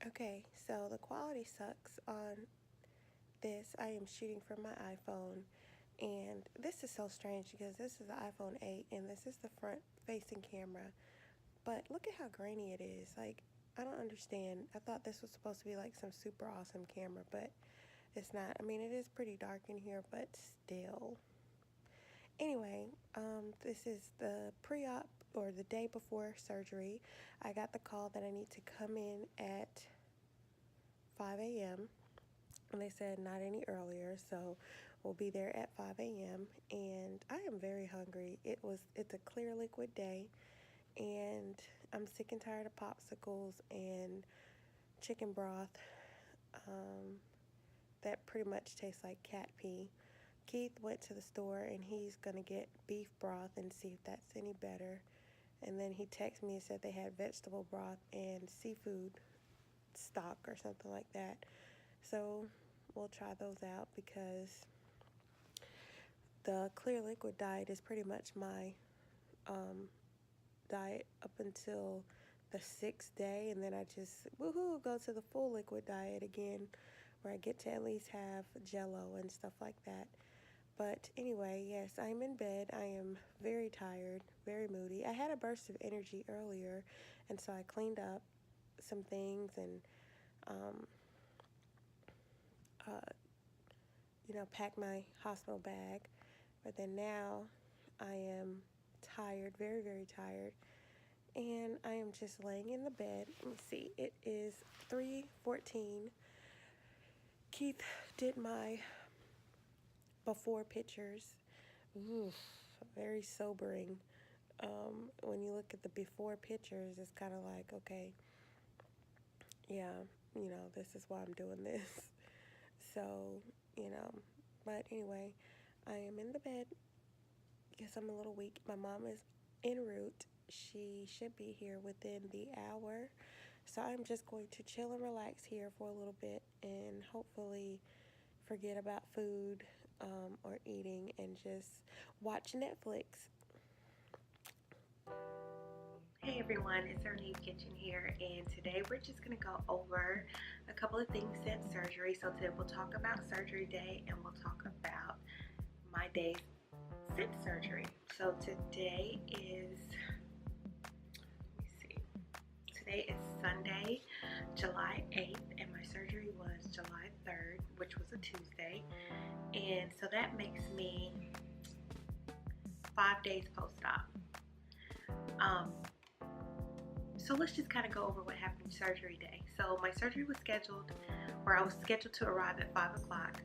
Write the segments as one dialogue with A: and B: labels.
A: Okay, so the quality sucks on this. I am shooting from my iPhone, and this is so strange because this is the iPhone 8 and this is the front facing camera. But look at how grainy it is. Like, I don't understand. I thought this was supposed to be like some super awesome camera, but it's not. I mean, it is pretty dark in here, but still. Anyway, this is the pre-op or the day before surgery. I got the call that I need to come in at 5 a.m. and they said not any earlier, so we'll be there at 5 a.m. and I am very hungry. It's a clear liquid day, and I'm sick and tired of popsicles and chicken broth that pretty much tastes like cat pee. Keith went to the store and he's gonna get beef broth and see if that's any better. And then he texted me and said they had vegetable broth and seafood stock or something like that. So we'll try those out because the clear liquid diet is pretty much my diet up until the 6th day, and then I just woohoo go to the full liquid diet again, where I get to at least have jello and stuff like that. But anyway, yes, I'm in bed. I am very tired, very moody. I had a burst of energy earlier, and so I cleaned up some things and packed my hospital bag. But then now I am tired, very, very tired. And I am just laying in the bed. Let me see. It is 3:14. Keith did my before pictures. Oof, very sobering. When you look at the before pictures, it's kind of like, okay, yeah, this is why I'm doing this. So, but anyway, I am in the bed because I'm a little weak. My mom is en route. She should be here within the hour. So I'm just going to chill and relax here for a little bit and hopefully forget about food or eating and just watch Netflix. Hey everyone, it's Ernest Kitchen here, and today we're just going to go over a couple of things since surgery. So today we'll talk about surgery day and we'll talk about my days since surgery. So today is Sunday, July 8th, and my surgery was July 3rd, which was a Tuesday. And so that makes me 5 days post-op. So let's just kind of go over what happened surgery day. So my surgery was scheduled, or I was scheduled to arrive at 5 o'clock,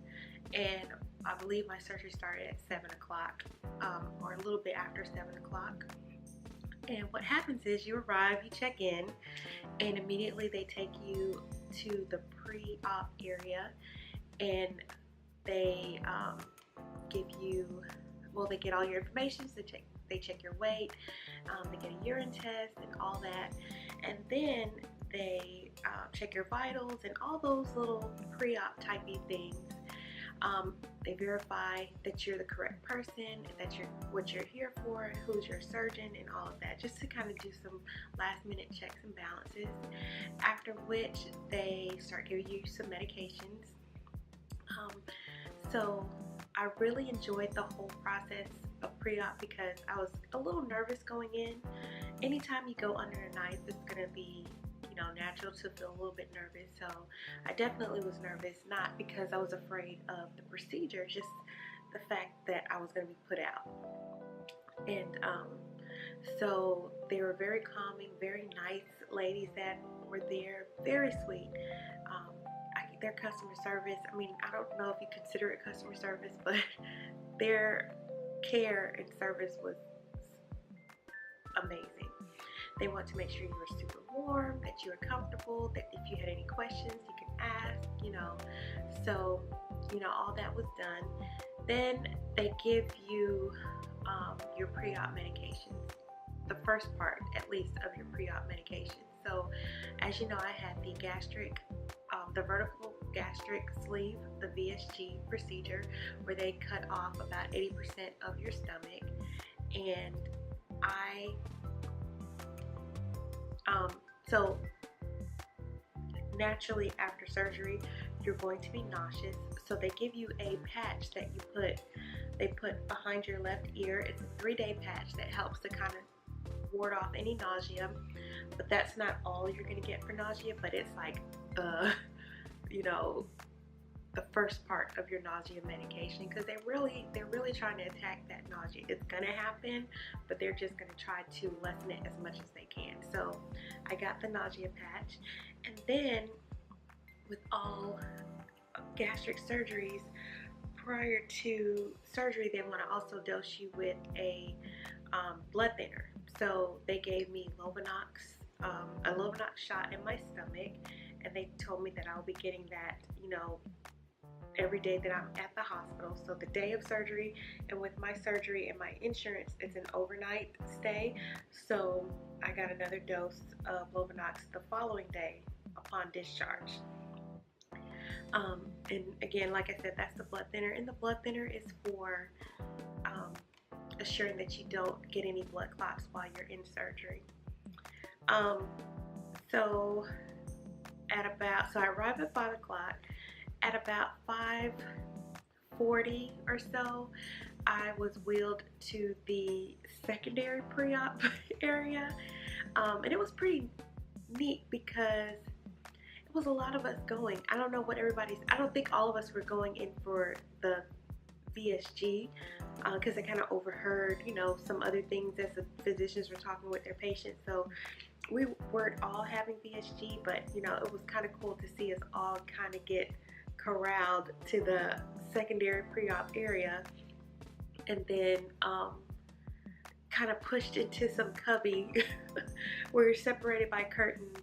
A: and I believe my surgery started at 7 o'clock, or a little bit after 7 o'clock. And what happens is you arrive, you check in, and immediately they take you to the pre-op area, and they give you, well, they get all your information. So they check your weight, they get a urine test and all that, and then they check your vitals and all those little pre-op typey things. They verify that you're the correct person, that you're what you're here for, who's your surgeon, and all of that, just to kind of do some last minute checks and balances, after which they start giving you some medications. So I really enjoyed the whole process of pre-op because I was a little nervous going in. Anytime you go under a knife, it's going to be natural to feel a little bit nervous. So I definitely was nervous, not because I was afraid of the procedure, just the fact that I was going to be put out. And so they were very calming, very nice ladies that were there, very sweet. Their customer service, I mean, I don't know if you consider it customer service, but their care and service was amazing. They want to make sure you were super warm, that you were comfortable, that if you had any questions you can ask, so all that was done. Then they give you your pre-op medications, the first part at least of your pre-op medication. So as you know, I had the gastric, the vertical gastric sleeve, the VSG procedure, where they cut off about 80% of your stomach. And so naturally after surgery you're going to be nauseous, so they give you a patch that they put behind your left ear. It's a 3-day patch that helps to kind of ward off any nausea, but that's not all you're going to get for nausea, but it's like you know, the first part of your nausea medication, because they're really trying to attack that nausea. It's gonna happen, but they're just gonna try to lessen it as much as they can. So I got the nausea patch, and then with all gastric surgeries, prior to surgery they want to also dose you with a blood thinner. So they gave me a Lovenox shot in my stomach, and they told me that I'll be getting that, you know, every day that I'm at the hospital. So the day of surgery, and with my surgery and my insurance, it's an overnight stay. So I got another dose of Lovenox the following day upon discharge. And again, like I said, that's the blood thinner, and the blood thinner is for assuring that you don't get any blood clots while you're in surgery. So I arrived at 5 o'clock. At about 5:40 or so, I was wheeled to the secondary pre-op area, and it was pretty neat because it was a lot of us going. I don't know what I don't think all of us were going in for the VSG, because I kind of overheard, you know, some other things as the physicians were talking with their patients. So we weren't all having VSG, but you know, it was kind of cool to see us all kind of get corralled to the secondary pre-op area, and then kind of pushed into some cubby where you're separated by curtains,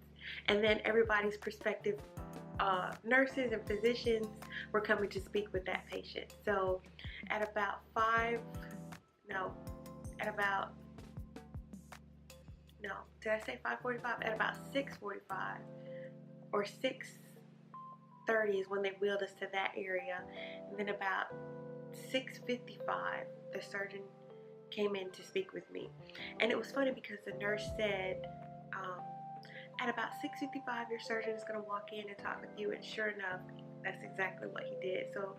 A: and then everybody's prospective nurses and physicians were coming to speak with that patient. So at about 5:45 at about 6:45 or 6:30 is when they wheeled us to that area, and then about 6:55 the surgeon came in to speak with me. And it was funny because the nurse said, at about 6:55 your surgeon is going to walk in and talk with you, and sure enough, that's exactly what he did. So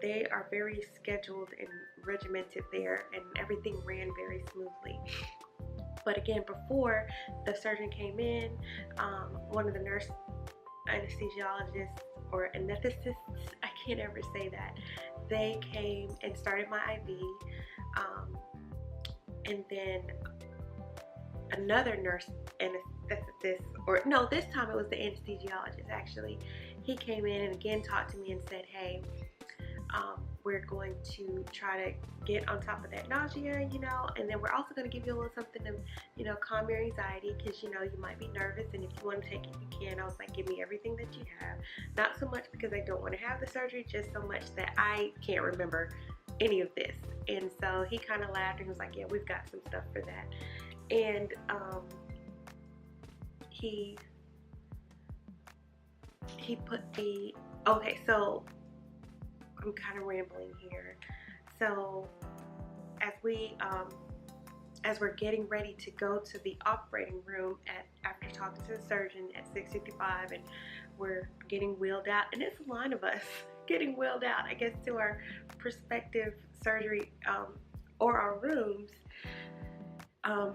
A: they are very scheduled and regimented there, and everything ran very smoothly. But again, before the surgeon came in, one of the nurse anesthesiologists or anesthetists, I can't ever say that, they came and started my IV, and then another nurse anesthetist, or no, this time it was the anesthesiologist actually, he came in and again talked to me and said, hey, we're going to try to get on top of that nausea, you know, and then we're also going to give you a little something to, you know, calm your anxiety, because, you know, you might be nervous, and if you want to take it, you can. I was like, give me everything that you have. Not so much because I don't want to have the surgery, just so much that I can't remember any of this. And so he kind of laughed and was like, yeah, we've got some stuff for that. And he put the, okay, so I'm kind of rambling here. So as we're getting ready to go to the operating room after talking to the surgeon at 6:55, and we're getting wheeled out, and it's a line of us getting wheeled out, I guess, to our prospective surgery or our rooms. I'm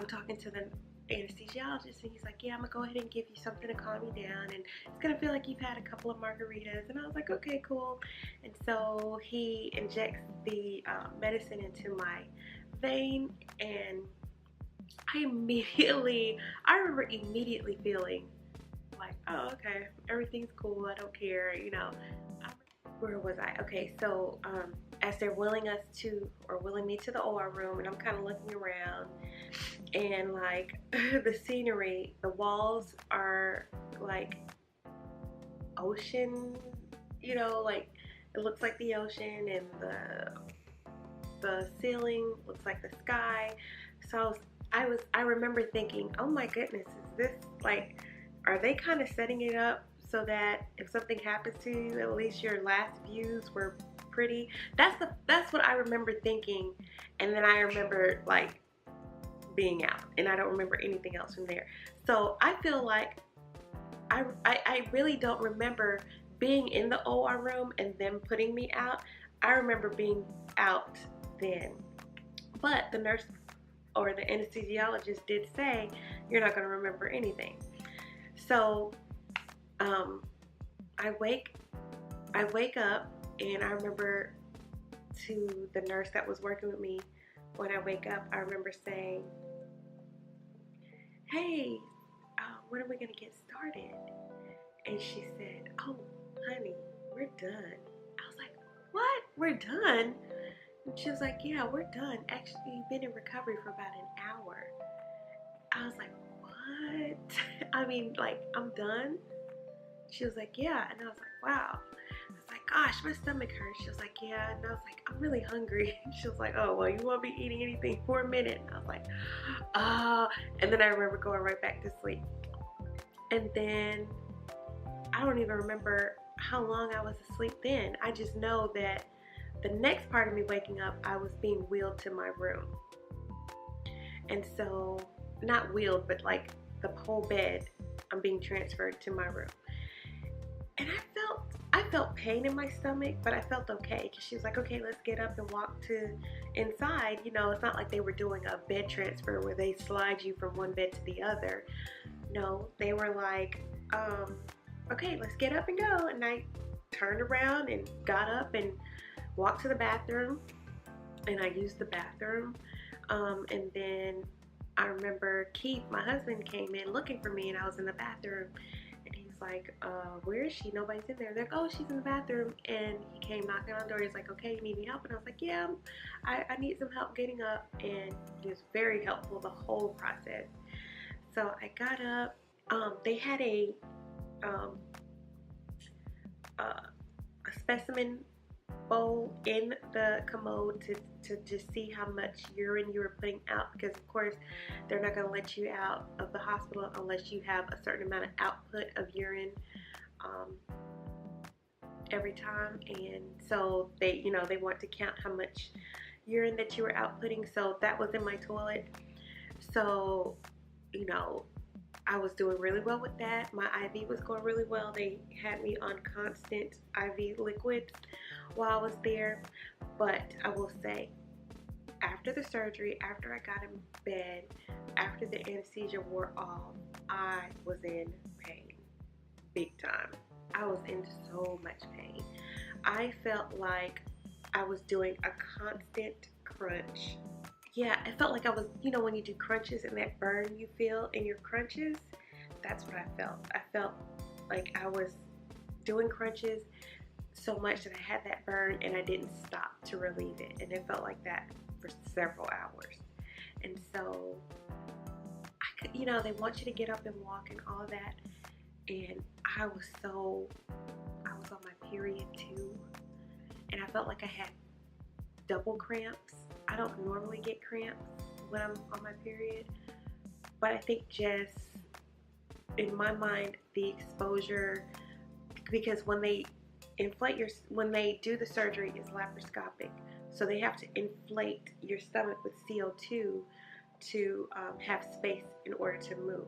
A: talking to the anesthesiologist, and he's like, yeah, I'm gonna go ahead and give you something to calm you down, and it's gonna feel like you've had a couple of margaritas. And I was like, okay, cool. And so he injects the medicine into my vein, and I remember immediately feeling like, oh, okay, everything's cool, I don't care, you know. Where was I? Okay, so as they're wheeling me to the OR room, and I'm kind of looking around, and like the scenery, the walls are like ocean, you know, like it looks like the ocean, and the ceiling looks like the sky. So I remember thinking, oh my goodness, is this like, are they kind of setting it up so that if something happens to you, at least your last views were pretty? That's what I remember thinking. And then I remember like being out, and I don't remember anything else from there. So I feel like I really don't remember being in the OR room and them putting me out. I remember being out then. But the nurse or the anesthesiologist did say, you're not going to remember anything. So I wake up, and I remember to the nurse that was working with me, when I wake up, I remember saying, hey, when are we going to get started? And she said, oh, honey, we're done. I was like, what? We're done? And she was like, yeah, we're done. Actually, you've been in recovery for about an hour. I was like, what? I mean, like, I'm done? She was like, yeah. And I was like, wow. I was like, gosh, my stomach hurts. She was like, yeah. And I was like, I'm really hungry. She was like, oh, well, you won't be eating anything for a minute. And I was like, oh. And then I remember going right back to sleep. And then I don't even remember how long I was asleep then. I just know that the next part of me waking up, I was being wheeled to my room. And so, not wheeled, but like the whole bed, I'm being transferred to my room. And I felt pain in my stomach, but I felt okay, because she was like, okay, let's get up and walk to inside. You know, it's not like they were doing a bed transfer where they slide you from one bed to the other. No, they were like, okay, let's get up and go. And I turned around and got up and walked to the bathroom, and I used the bathroom. And then I remember Keith, my husband, came in looking for me, and I was in the bathroom. And he's like, where is she? Nobody's in there. They're like, oh, she's in the bathroom. And he came knocking on the door. He's like, okay, you need any help? And I was like, yeah, I need some help getting up. And he was very helpful the whole process. So I got up. They had a specimen bowl in the commode to just see how much urine you were putting out, because of course they're not going to let you out of the hospital unless you have a certain amount of output of urine every time. And so they want to count how much urine that you were outputting. So that was in my toilet. So I was doing really well with that. My IV was going really well. They had me on constant IV liquids while I was there. But I will say, after the surgery, after I got in bed, after the anesthesia wore off, I was in pain. Big time. I was in so much pain. I felt like I was doing a constant crunch. Yeah, it felt like I was, when you do crunches and that burn you feel in your crunches, that's what I felt. I felt like I was doing crunches so much that I had that burn and I didn't stop to relieve it. And it felt like that for several hours. And so, they want you to get up and walk and all of that. And I was on my period too. And I felt like I had double cramps. I don't normally get cramps when I'm on my period, but I think just in my mind, the exposure, because when they when they do the surgery, it's laparoscopic, so they have to inflate your stomach with CO2 to have space in order to move.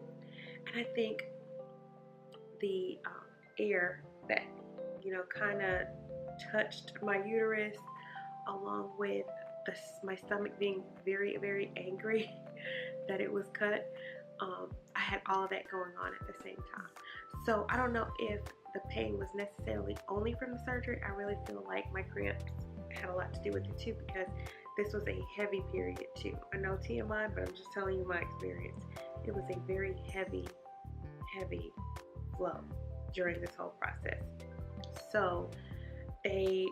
A: And I think the air that kind of touched my uterus, along with my stomach being very, very angry that it was cut, I had all of that going on at the same time. So I don't know if the pain was necessarily only from the surgery. I really feel like my cramps had a lot to do with it too, because this was a heavy period too. I know TMI, but I'm just telling you my experience. It was a very heavy flow during this whole process. So they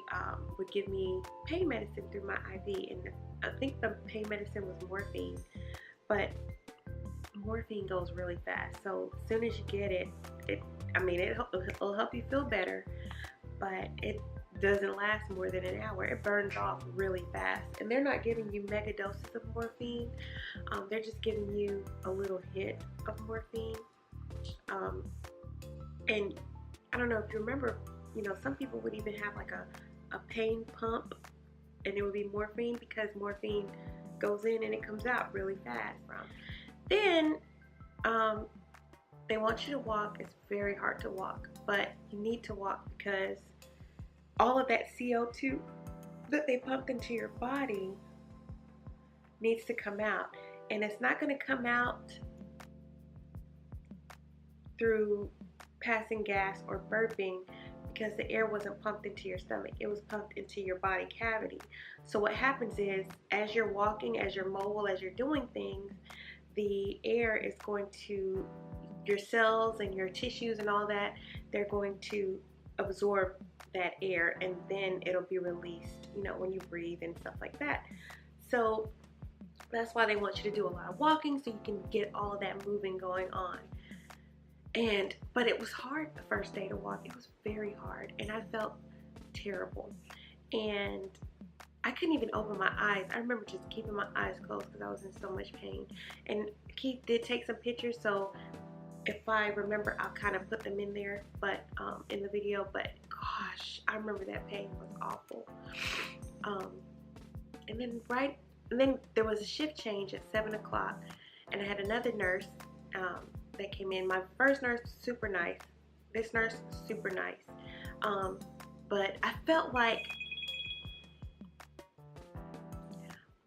A: would give me pain medicine through my IV, and I think the pain medicine was morphine, but morphine goes really fast. So as soon as you get it, it'll help you feel better, but it doesn't last more than an hour. It burns off really fast, and they're not giving you mega doses of morphine. They're just giving you a little hit of morphine. And I don't know if you remember, some people would even have like a pain pump, and it would be morphine, because morphine goes in and it comes out really fast. Then they want you to walk. It's very hard to walk, but you need to walk because all of that CO2 that they pumped into your body needs to come out. And it's not going to come out through passing gas or burping, because the air wasn't pumped into your stomach. It was pumped into your body cavity. So what happens is, as you're walking, as you're mobile, as you're doing things, the air is going to, your cells and your tissues and all that, they're going to absorb that air, and then it'll be released, you know, when you breathe and stuff like that. So that's why they want you to do a lot of walking, so you can get all of that moving going on. But it was hard the first day to walk. It was very hard, and I felt terrible, and I couldn't even open my eyes. I remember just keeping my eyes closed because I was in so much pain. And Keith did take some pictures, so if I remember, I'll kind of put them in there, but in the video. But gosh, I remember that pain was awful. And then there was a shift change at 7 o'clock, and I had another nurse that came in. My first nurse, super nice. This nurse, super nice. But I felt like,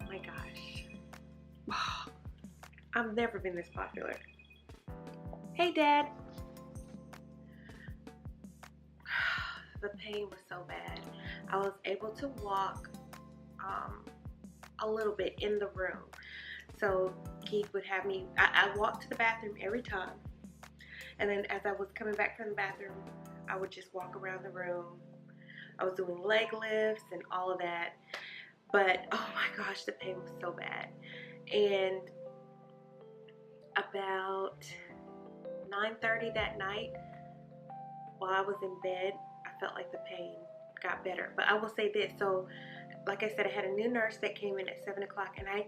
A: oh my gosh, I've never been this popular. Hey, Dad. The pain was so bad. I was able to walk a little bit in the room. So Keith would have me, I walked to the bathroom every time. And then as I was coming back from the bathroom, I would just walk around the room. I was doing leg lifts and all of that. But oh my gosh, the pain was so bad. And about 9:30 that night, while I was in bed, I felt like the pain got better. But I will say this, so like I said, I had a new nurse that came in at 7 o'clock, and I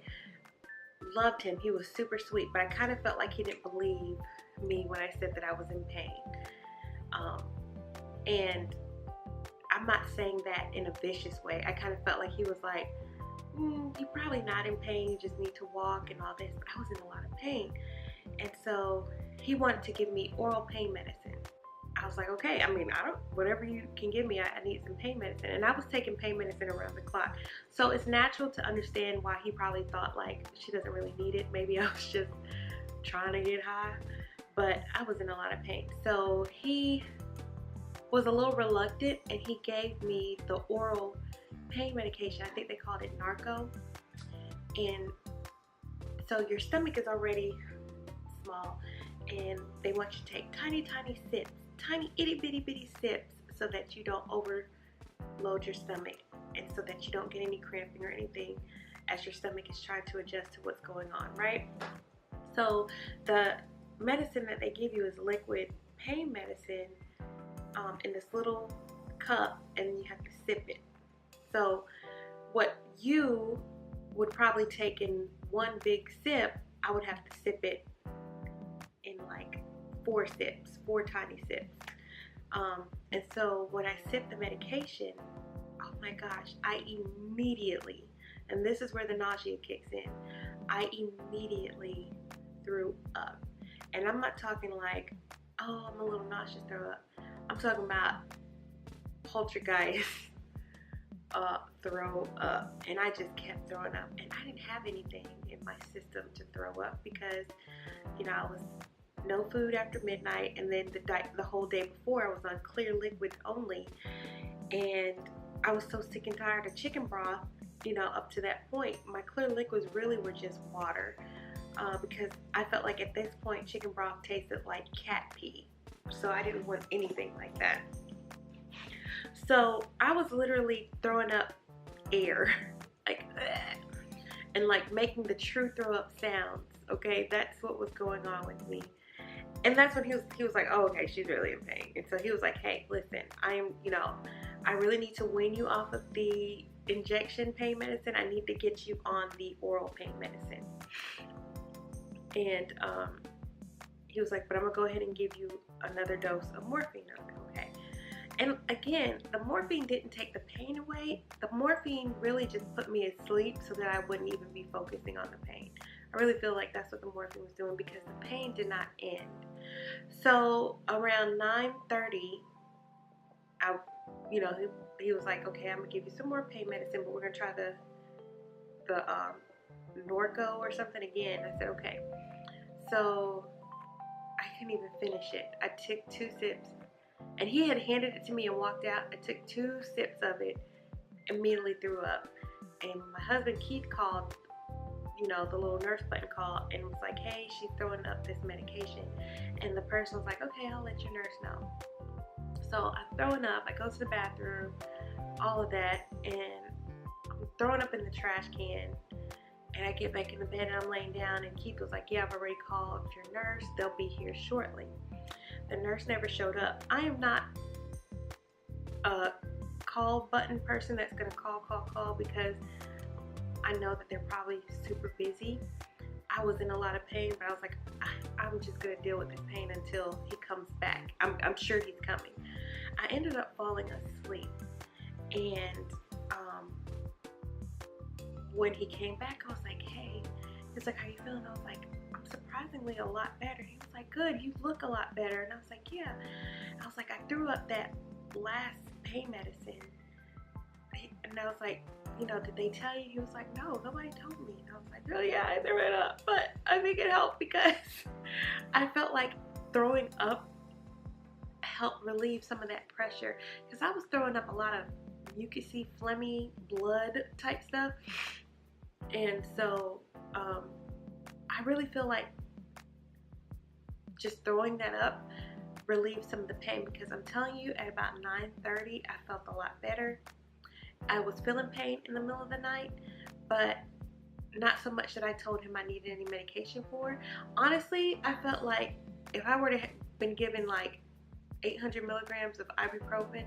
A: loved him. He was super sweet, but I kind of felt like he didn't believe me when I said that I was in pain. And I'm not saying that in a vicious way. I kind of felt like he was like, you're probably not in pain, you just need to walk and all this. But I was in a lot of pain. And so he wanted to give me oral pain medicine. I was like, okay, I mean, whatever you can give me, I need some pain medicine. And I was taking pain medicine around the clock. So it's natural to understand why he probably thought like she doesn't really need it. Maybe I was just trying to get high, but I was in a lot of pain. So he was a little reluctant, and he gave me the oral pain medication. I think they called it narco. And so your stomach is already small, and they want you to take tiny, tiny sips, tiny itty bitty bitty sips, so that you don't overload your stomach, and so that you don't get any cramping or anything as your stomach is trying to adjust to what's going on, right? So the medicine that they give you is liquid pain medicine in this little cup, and you have to sip it. So what you would probably take in one big sip, I would have to sip it in like 4 tiny sips. And so when I sipped the medication, oh my gosh, I immediately, and this is where the nausea kicks in, I immediately threw up. And I'm not talking like, oh, I'm a little nauseous, throw up. I'm talking about poltergeist throw up. And I just kept throwing up. And I didn't have anything in my system to throw up because, you know, I was no food after midnight, and then the whole day before I was on clear liquid only, and I was so sick and tired of chicken broth. You know, up to that point, my clear liquids really were just water, because I felt like at this point chicken broth tasted like cat pee, so I didn't want anything like that. So I was literally throwing up air, like, and like making the true throw up sounds. Okay, that's what was going on with me. And that's when he was like, oh, okay, she's really in pain. And so he was like, hey, listen, I really need to wean you off of the injection pain medicine. I need to get you on the oral pain medicine. And he was like, but I'm gonna go ahead and give you another dose of morphine. I was like, okay. And again, the morphine didn't take the pain away. The morphine really just put me asleep so that I wouldn't even be focusing on the pain. I really feel like that's what the morphine was doing because the pain did not end. So around 9:30, he was like, okay, I'm gonna give you some more pain medicine, but we're gonna try the Norco or something again. I said, okay. So I couldn't even finish it. I took 2 sips, and he had handed it to me and walked out. I took 2 sips of it, immediately threw up. And my husband Keith called, the little nurse button called and was like, hey, she's throwing up this medication. And the person was like, okay, I'll let your nurse know. So I'm throwing up, I go to the bathroom, all of that, and I'm throwing up in the trash can. And I get back in the bed and I'm laying down, and Keith was like, yeah, I've already called your nurse. They'll be here shortly. The nurse never showed up. I am not a call button person that's going to call because I know that they're probably super busy. I was in a lot of pain, but I was like, I'm just going to deal with this pain until he comes back. I'm sure he's coming. I ended up falling asleep, and when he came back, I was like, hey. He's like, how you feeling? I was like, I'm surprisingly a lot better. He was like, good, you look a lot better. And I was like, yeah. I was like, I threw up that last pain medicine. And I was like, did they tell you? He was like, no, nobody told me. And I was like, oh yeah, I threw it up. But I think it helped because I felt like throwing up helped relieve some of that pressure. Because I was throwing up a lot of mucousy, phlegmy, blood type stuff. And so I really feel like just throwing that up relieved some of the pain, because I'm telling you, at about 9:30, I felt a lot better. I was feeling pain in the middle of the night, but not so much that I told him I needed any medication for. Honestly, I felt like if I were to have been given like 800 milligrams of ibuprofen,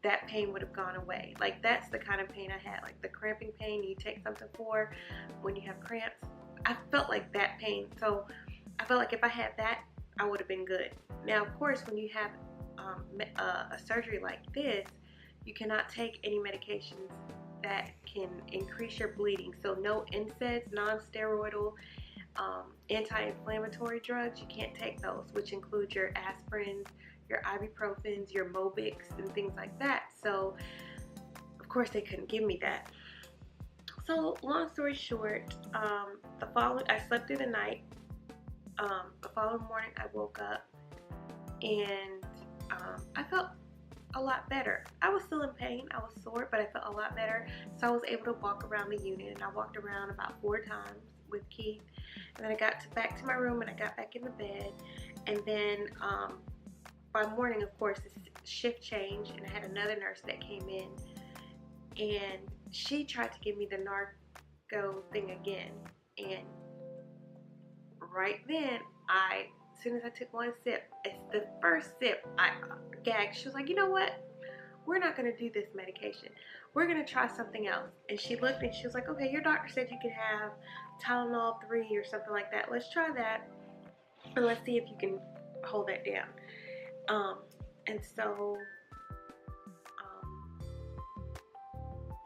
A: that pain would have gone away. Like, that's the kind of pain I had, like the cramping pain you take something for when you have cramps. I felt like that pain. So I felt like if I had that, I would have been good. Now, of course, when you have a surgery like this, you cannot take any medications that can increase your bleeding. So no NSAIDs, non-steroidal, anti-inflammatory drugs, you can't take those, which include your aspirins, your ibuprofens, your Mobics, and things like that. So of course they couldn't give me that. So long story short, I slept through the night. The following morning I woke up, and I felt a lot better. I was still in pain, I was sore, but I felt a lot better. So I was able to walk around the unit, and I walked around about 4 times with Keith. And then I got back to my room, and I got back in the bed. And then by morning, of course, the shift changed, and I had another nurse that came in, and she tried to give me the Narco thing again. And right then, as soon as I took 1 sip, it's the first sip, I gagged. She was like, you know what? We're not going to do this medication. We're going to try something else. And she looked and she was like, okay, your doctor said you could have Tylenol 3 or something like that. Let's try that, and let's see if you can hold that down. And so,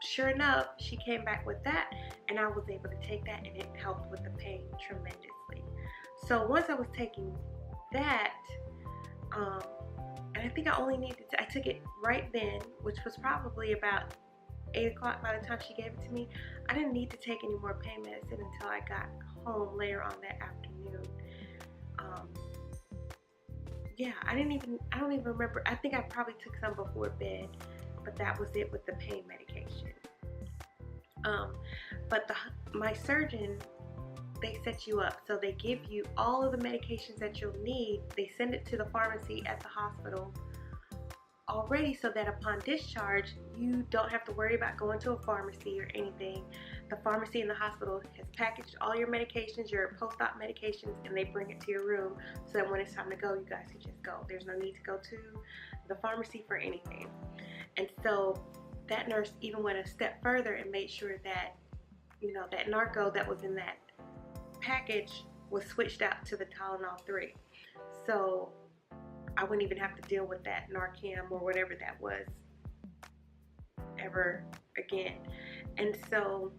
A: sure enough, she came back with that, and I was able to take that, and it helped with the pain tremendously. So once I was taking that, and I think I only needed to, I took it right then, which was probably about 8 o'clock by the time she gave it to me. I didn't need to take any more pain medicine until I got home later on that afternoon. Yeah, I don't even remember. I think I probably took some before bed, but that was it with the pain medication. But my surgeon, they set you up. So they give you all of the medications that you'll need. They send it to the pharmacy at the hospital already, so that upon discharge, you don't have to worry about going to a pharmacy or anything. The pharmacy in the hospital has packaged all your medications, your post-op medications, and they bring it to your room, so that when it's time to go, you guys can just go. There's no need to go to the pharmacy for anything. And so that nurse even went a step further and made sure that, that Narco that was in that package was switched out to the Tylenol 3. So I wouldn't even have to deal with that Narcan or whatever that was ever again. And so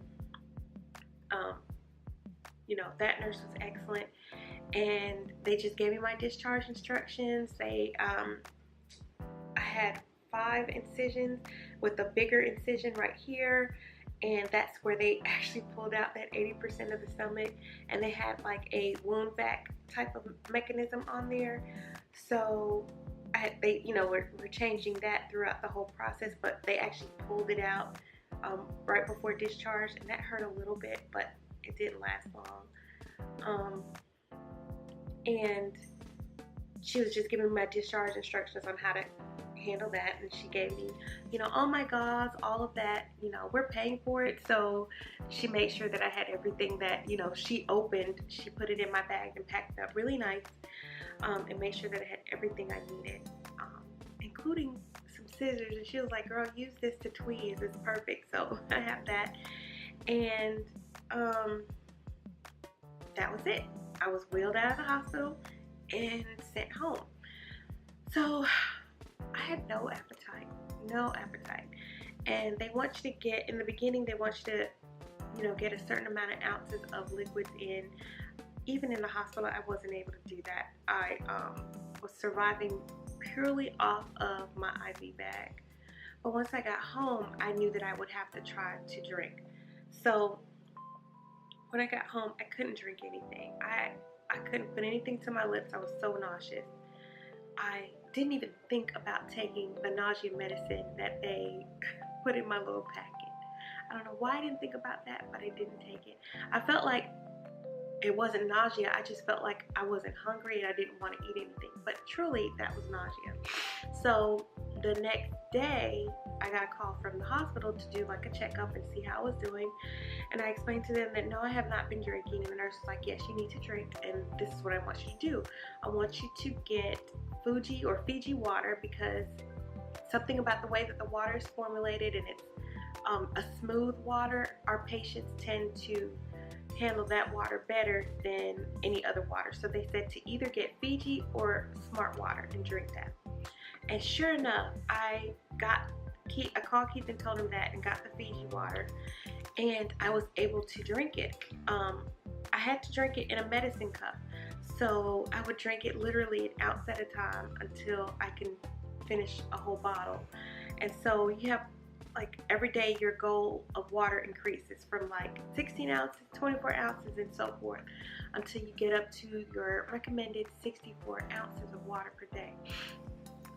A: you know, that nurse was excellent, and they just gave me my discharge instructions. I had 5 incisions with a bigger incision right here, and that's where they actually pulled out that 80% of the stomach, and they had like a wound vac type of mechanism on there. So they, you know, we're changing that throughout the whole process, but they actually pulled it out right before discharge, and that hurt a little bit, but it didn't last long. And she was just giving me my discharge instructions on how to handle that, and she gave me, you know, oh my gauze, all of that, you know, we're paying for it. So she made sure that I had everything that, you know, she opened, she put it in my bag and packed it up really nice, and made sure that I had everything I needed, including some scissors. And she was like, girl, use this to tweeze, it's perfect. So I have that, and that was it. I was wheeled out of the hospital and sent home. So I had no appetite. And they want you to get, in the beginning, they want you to, you know, get a certain amount of ounces of liquids in. Even in the hospital, I wasn't able to do that. I was surviving purely off of my IV bag. But once I got home, I knew that I would have to try to drink. So when I got home, I couldn't drink anything. I couldn't put anything to my lips. I was so nauseous. I didn't even think about taking the nausea medicine that they put in my little packet. I don't know why I didn't think about that, but I didn't take it. I felt like it wasn't nausea. I just felt like I wasn't hungry and I didn't want to eat anything. But truly, that was nausea. So the next day, I got a call from the hospital to do like a checkup and see how I was doing. And I explained to them that no, I have not been drinking. And the nurse was like, yes, you need to drink. And this is what I want you to do. I want you to get Fuji or Fiji water, because something about the way that the water is formulated, and it's a smooth water, our patients tend to handle that water better than any other water. So they said to either get Fiji or Smart Water and drink that. And sure enough, I called Keith and told him that, and got the Fiji water, and I was able to drink it. I had to drink it in a medicine cup, so I would drink it literally an ounce at a time until I can finish a whole bottle. And so you have, like, every day your goal of water increases from like 16 ounces, 24 ounces, and so forth, until you get up to your recommended 64 ounces of water per day.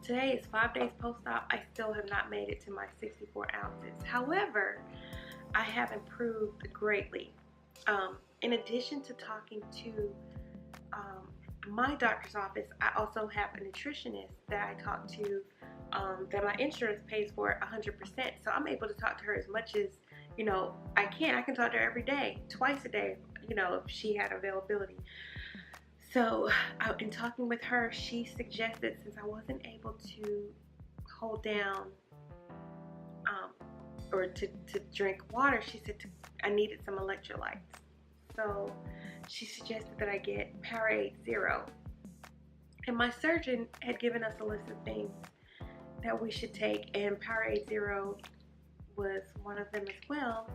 A: Today is 5 days post-op. I still have not made it to my 64 ounces. However, I have improved greatly. In addition to talking to my doctor's office, I also have a nutritionist that I talk to, that my insurance pays for 100%. So I'm able to talk to her as much as, you know, I can. I can talk to her every day, twice a day, you know, if she had availability. So in talking with her, she suggested, since I wasn't able to hold down or to drink water, she said I needed some electrolytes. So she suggested that I get Powerade Zero. And my surgeon had given us a list of things that we should take, and Powerade Zero was one of them as well.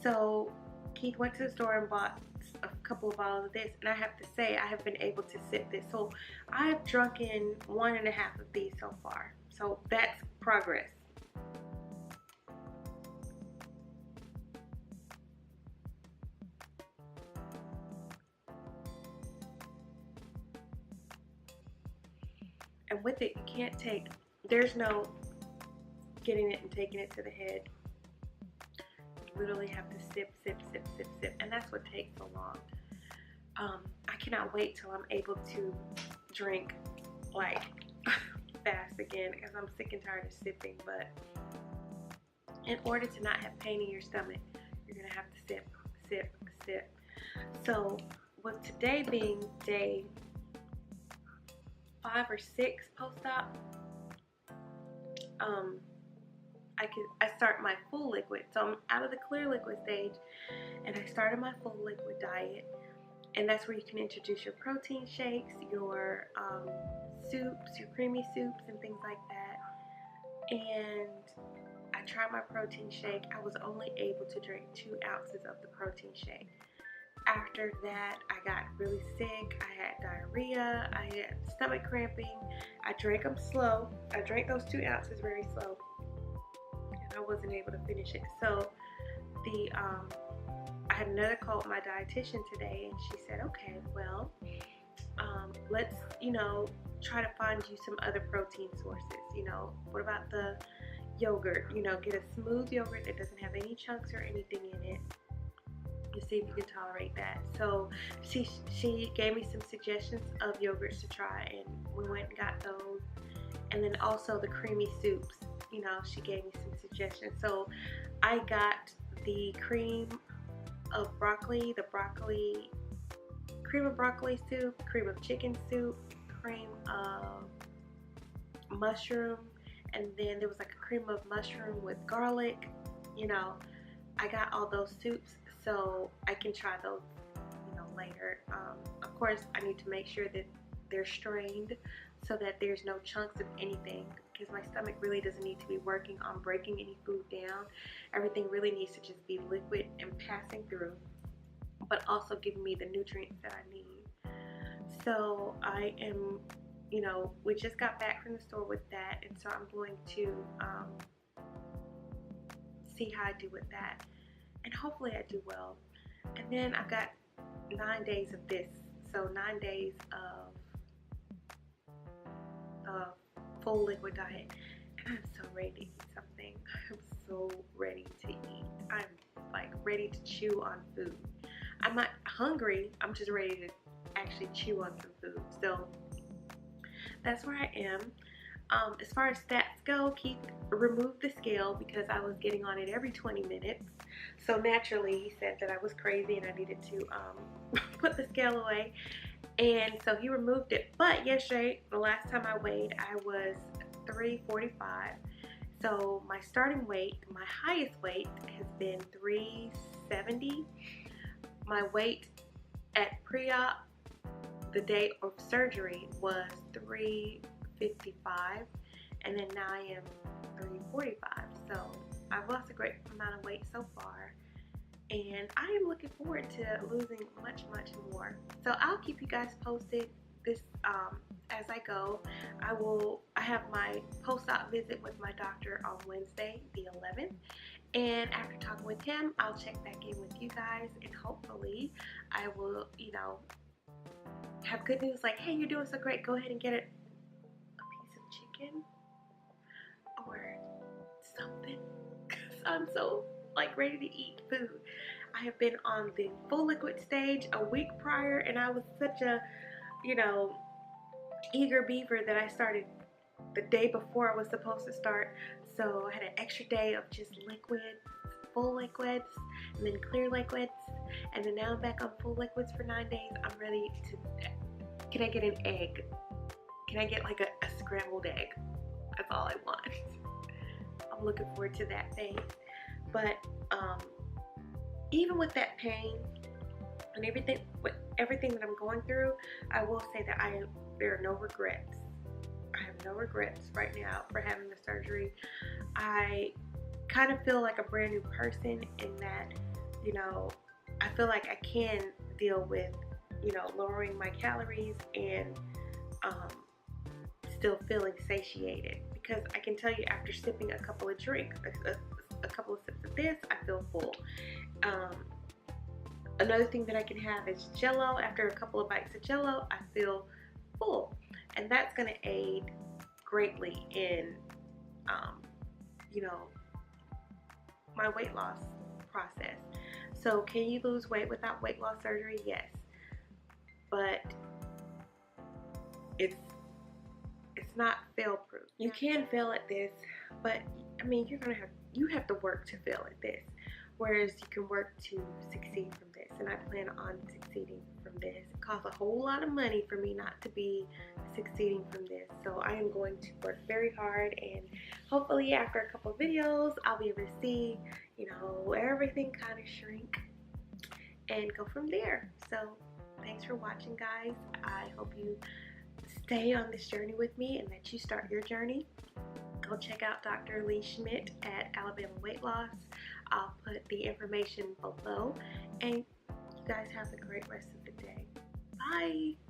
A: So Keith went to the store and bought a couple of bottles of this, and I have to say, I have been able to sip this. So I have drunken 1.5 of these so far. So that's progress. And with it, you can't take, there's no getting it and taking it to the head. You literally have to sip, sip, sip, sip, sip. And that's what takes so long. I cannot wait till I'm able to drink like fast again, because I'm sick and tired of sipping. But in order to not have pain in your stomach, you're gonna have to sip, sip, sip. So with today being day 5 or 6 post-op, I start my full liquid. So I'm out of the clear liquid stage, and I started my full liquid diet. And that's where you can introduce your protein shakes, your soups, your creamy soups, and things like that. And I tried my protein shake. I was only able to drink 2 ounces of the protein shake. After that, I got really sick. I had diarrhea. I had stomach cramping. I drank them slow. I drank those 2 ounces very slow, and I wasn't able to finish it. So I had another call with my dietitian today, and she said, okay, well, let's, try to find you some other protein sources. What about the yogurt? Get a smooth yogurt that doesn't have any chunks or anything in it. To see if you can tolerate that. So she gave me some suggestions of yogurts to try, and we went and got those. And then also the creamy soups. She gave me some suggestions. So I got the cream of broccoli, cream of broccoli soup, cream of chicken soup, cream of mushroom, and then there was like a cream of mushroom with garlic. I got all those soups so I can try those later. Of course, I need to make sure that they're strained so that there's no chunks of anything, because my stomach really doesn't need to be working on breaking any food down. Everything really needs to just be liquid and passing through, but also giving me the nutrients that I need. So I am, we just got back from the store with that, and so I'm going to see how I do with that, and hopefully I do well. And then I've got 9 days of this, so 9 days of full liquid diet, and I'm so ready to eat something. I'm so ready to eat. I'm like ready to chew on food. I'm not hungry, I'm just ready to actually chew on some food. So that's where I am. As far as stats go, Keith removed the scale because I was getting on it every 20 minutes. So naturally he said that I was crazy and I needed to put the scale away. And so he removed it. But yesterday, the last time I weighed, I was 345. So my starting weight, my highest weight has been 370. My weight at pre-op, the day of surgery, was 355, and then now I am 345. So I've lost a great amount of weight so far, and I am looking forward to losing much more. So I'll keep you guys posted this as I go. I have my post-op visit with my doctor on Wednesday the 11th, and after talking with him, I'll check back in with you guys, and hopefully I will have good news like, hey, you're doing so great, go ahead and get a piece of chicken or something, because I'm so ready to eat food. I have been on the full liquid stage a week prior, and I was such a eager beaver that I started the day before I was supposed to start. So I had an extra day of just liquids, full liquids, and then clear liquids, and then now I'm back on full liquids for 9 days. I'm ready to, can I get an egg? Can I get like a scrambled egg? That's all I want. I'm looking forward to that phase. But even with that pain and everything that I'm going through, I will say that there are no regrets. I have no regrets right now for having the surgery. I kind of feel like a brand new person in that, I feel like I can deal with, lowering my calories and still feeling satiated, because I can tell you after sipping a couple of drinks, a couple of sips of this, I feel full. Another thing that I can have is Jello. After a couple of bites of Jello, I feel full, and that's going to aid greatly in my weight loss process. So can you lose weight without weight loss surgery? Yes, but it's not fail proof. You can fail at this, but I mean, you have to work to fail at this, whereas you can work to succeed from this, and I plan on succeeding from this. It costs a whole lot of money for me not to be succeeding from this, so I am going to work very hard, and hopefully after a couple of videos I'll be able to see everything kind of shrink and go from there. So thanks for watching, guys. I hope you stay on this journey with me and that you start your journey. Go check out Dr. Lee Schmidt at Alabama Weight Loss. I'll put the information below, and you you guys have a great rest of the day. Bye.